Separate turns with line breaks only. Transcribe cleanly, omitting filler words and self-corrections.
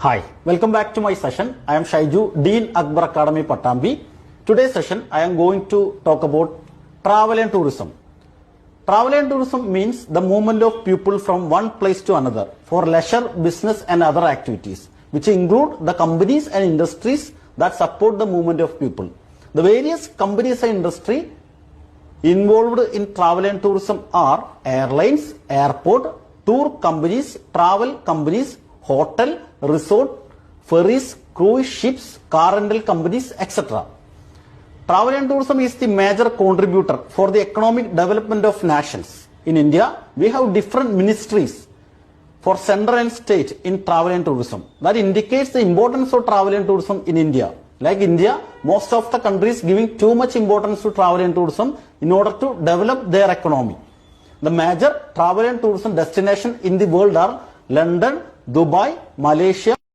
Hi, welcome back to my session. I am Shaiju, Dean Akbar Academy Pattambi. Today's session I am going to talk about travel and tourism. Travel and tourism means the movement of people from one place to another for leisure, business and other activities, which include the companies and industries that support the movement of people. The various companies and industry involved in travel and tourism are airlines, airport, tour companies, travel companies, hotel, resort, ferries, cruise ships, car rental companies, etc. Travel and tourism is the major contributor for the economic development of nations. In India, we have different ministries for center and state in travel and tourism. That indicates the importance of travel and tourism in India. Like India, most of the countries giving too much importance to travel and tourism in order to develop their economy. The major travel and tourism destinations in the world are London, Dubai, Malaysia,